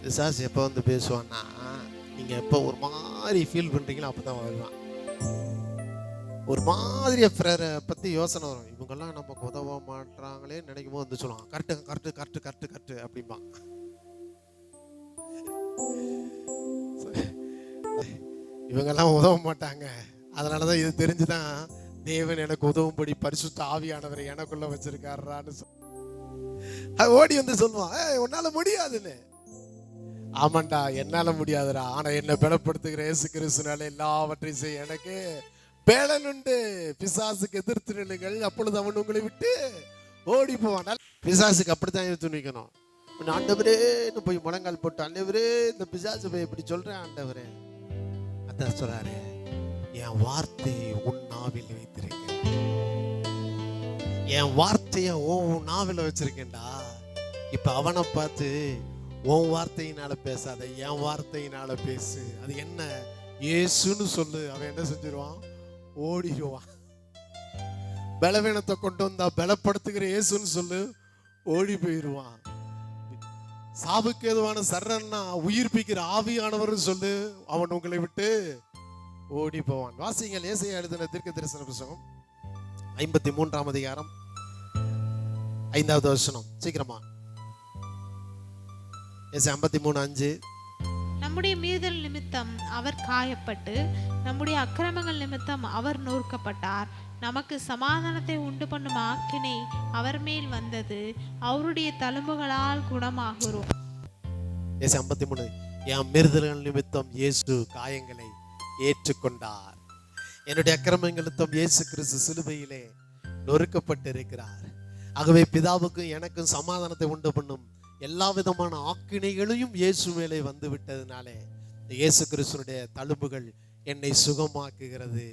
பிசாசு எப்போ வந்து பேசுவான்னா, நீங்க எப்போ ஒரு மாதிரி ஃபீல் பண்றீங்களோ அப்பதான் வருவான். ஒரு மாதிரியா பிறரை பத்தி யோசனை வரும். இவங்கெல்லாம் நமக்கு உதவ மாட்டாங்களே நினைக்கும் போது வந்து சொல்லுவான், correct correct correct correct correct அப்படிம்பான். இவங்கெல்லாம் உதவ மாட்டாங்க, அதனாலதான் இது தெரிஞ்சுதான் தேவன் எனக்கு உதவும்படி பரிசுத்த ஆவியானவரை எனக்குள்ள வச்சிருக்காருன்னு ஓடி வந்து சொல்லுவான், உன்னால முடியாதுன்னு. ஆமாண்டா, என்னால முடியாதுடா, ஆனா என்ன பலப்படுத்துகிற இயேசு கிறிஸ்துனால எல்லாவற்றையும் செய்ய எனக்கு பேலன் உண்டு. பிசாசுக்கு எதிர்த்து நில்லுங்கள், அப்பொழுது அவன் உங்களை விட்டு ஓடி போவான். பிசாசுக்கு அப்படித்தான் எடுத்து நிக்கணும். ஆண்டவரேன்னு போய் முழங்கால் போட்டு, ஆண்டவரே இந்த பிசாசு போய் இப்படி சொல்றேன் ஆண்டவரே. அதான் சொல்றாரு, என் வார்த்தையை உன் நாவில் வைத்திருக்கேன், என் வார்த்தைய உன் நாவில் வச்சிருக்கேன்டா. இப்ப அவனை பார்த்து உன் வார்த்தையினால பேசாத, என் வார்த்தையினால பேசு. அது என்ன? இயேசுன்னு சொல்லு. அவன் என்ன செஞ்சிருவான்? ஓடிடுவான். பலவீனத்தை கொண்டு வந்தா பலப்படுத்துகிற இயேசுன்னு சொல்லு, ஓடி போயிடுவான். சாவுக்கு ஏதுவான சர்ரன்னா உயிர்ப்பிக்கிற ஆவியானவர் சொல்லு, அவன் உங்களை விட்டு ஓடி போவான். வாசிங்கள் ஏசாயா எழுதின தீர்க்கதரிசன புத்தகம் 53ஆம் அதிகாரம் 5வது வசனம். சீக்கிரமா ஏசாயா 53:5. நம்முடைய மீறுதல் நிமித்தம் அவர் காயப்பட்டு, நம்முடைய அக்கிரமங்கள் நிமித்தம் அவர் நொறுக்கப்பட்டார். நமக்கு சமாதானத்தை உண்டு பண்ணும் ஆக்கினை அவர் மேல் வந்தது, அவருடைய தழும்புகளால் குணமாகிறோம். ஏசாயா 53. என் மீறுதல்கள் நிமித்தம் இயேசு காயங்களை ஏற்றுக்கொண்டார், என்னுடைய அக்கிரமங்கள் நிமித்தம் இயேசு கிறிஸ்து சிலுவையிலே நொறுக்கப்பட்டு இருக்கிறார். ஆகவே பிதாவுக்கும் எனக்கும் சமாதானத்தை உண்டு பண்ணும் எல்லா விதமான ஆக்கினைகளையும் இயேசு மேலே வந்து விட்டதுனாலே இயேசு கிறிஸ்துனுடைய தழும்புகள் என்னை சுகமாக்குகிறது.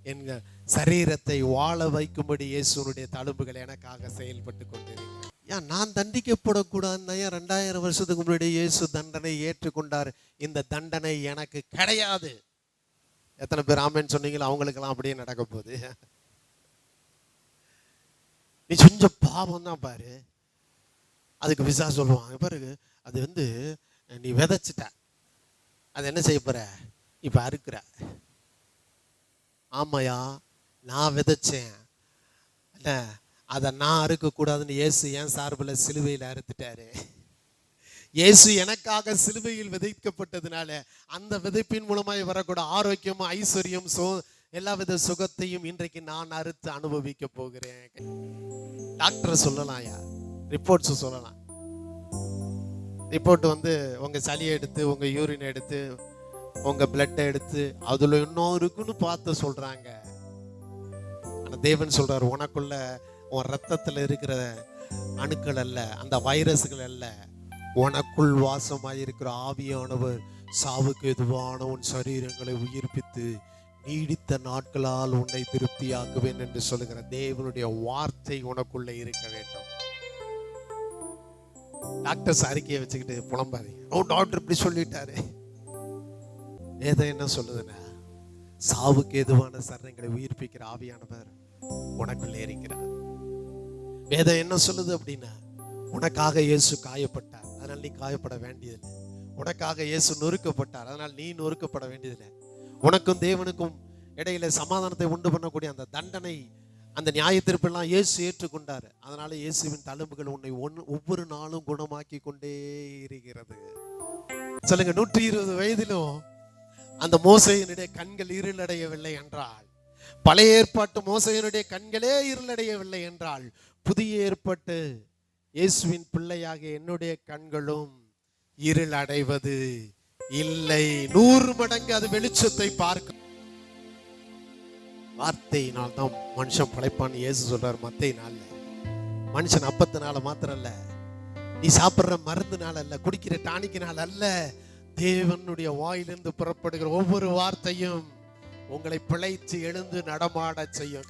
என்க சரீரத்தை வாழ வைக்கும்படி இயேசுனுடைய தழும்புகள் எனக்காக செயல்பட்டு கொண்டிருக்கிறது. ஏன் நான் தண்டிக்கப்படக்கூடாதுன்னா, 2000 வருஷத்துக்கு முன்னாடி இயேசு தண்டனை ஏற்றுக்கொண்டார். இந்த தண்டனை எனக்கு கிடையாது. எத்தனை பேர் ஆமென் சொன்னீங்களோ அவங்களுக்கெல்லாம் அப்படியே நடக்க போகுது. நீ செஞ்ச பாவம் தான் பாரு, அதுக்கு பிசாசு சொல்லுவான், பாருங்க அது வந்து நீ விதைச்சிட்ட, அது என்ன செய்ய போற, இப்ப அறுக்கிற. ஆமாயா, நான் விதைச்சேன், அதை நான் அறுக்க கூடாதுன்னு இயேசு என் சார்பில் சிலுவையில் அறுத்துட்டாரு. இயேசு எனக்காக சிலுவையில் விதைக்கப்பட்டதுனால அந்த விதைப்பின் மூலமாய் வரக்கூட ஆரோக்கியம், ஐஸ்வர்யம், எல்லா வித சுகத்தையும் இன்றைக்கு நான் அறுத்து அனுபவிக்க போகிறேன். டாக்டர் சொல்லலாம், ரிப்போர்ட்ஸ் சொல்லலாம். ரிப்போர்ட் வந்து உங்க சளியை எடுத்து, உங்க யூரின் எடுத்து, உங்க பிளட்டை எடுத்து அதுல இன்னும் இருக்குன்னு பார்த்து சொல்றாங்க. ஆனா தேவன் சொல்றாரு, உனக்குள்ள உன் ரத்தத்துல இருக்கிற அணுக்கள் அல்ல, அந்த வைரஸ்கள் அல்ல, உனக்குள் வாசமாயிருக்கிற ஆவியானவர் சாவுக்கு எதுவான உன் சரீரங்களை உயிர்ப்பித்து நீடித்த நாட்களால் உன்னை திருப்தியாக்குவேன் என்று சொல்லுகிற தேவனுடைய வார்த்தை உனக்குள்ள இருக்க வேண்டும். டாக்டர்ஸ் அறிக்கையை வச்சுக்கிட்டு புலம்பாதீங்க, டாக்டர் இப்படி சொல்லிட்டாரு. வேதம் என்ன சொல்லுதுன்னா, சாவுக்கு எதுவான சரீரங்களை உயிர்ப்பிக்கிற ஆவியானவர் உனக்குள்ளே இருக்கிறார். வேதம் என்ன சொல்லுது அப்படின்னா, உனக்காக இயேசு காயப்பட்டார், அதனால் நீ காயப்பட வேண்டியதில்லை. உனக்காக இயேசு நொறுக்கப்பட்டார், அதனால் நீ நொறுக்கப்பட வேண்டியதில்லை. உனக்கும் தேவனுக்கும் இடையில சமாதானத்தை உண்டு பண்ணக்கூடிய அந்த தண்டனை, அந்த நியாய தீர்ப்பெல்லாம் இயேசு ஏற்றுக்கொண்டார். அதனால இயேசுவின் தழும்புகள் உன்னை ஒவ்வொரு நாளும் குணமாக்கி கொண்டே இருக்கிறது. சொல்லுங்க, 120 வயதிலும் அந்த மோசேயினுடைய கண்கள் இருளடையவில்லை என்றால், பழைய ஏற்பாட்டு மோசேயினுடைய கண்களே இருளடையவில்லை என்றால், புதிய ஏற்பாட்டு இயேசுவின் பிள்ளையாக என்னுடைய கண்களும் இருள் அடைவது இல்லை. 100 மடங்கு அது வெளிச்சத்தை பார்க்கும். வார்த்தையினால் தான் மனுஷன் படைப்பான்னு இயேசு சொல்றாரு மத்தேயு 4. மனுஷன் அப்பத்தினால மாத்திரம் அல்ல, நீ சாப்பிடுற மருந்துனால அல்ல, குடிக்கிற டானிக்கினால அல்ல, தேவனுடைய வாயிலிருந்து புறப்படுகிற ஒவ்வொரு வார்த்தையும் உங்களை பிழைத்து எழுந்து நடமாட செய்யும்.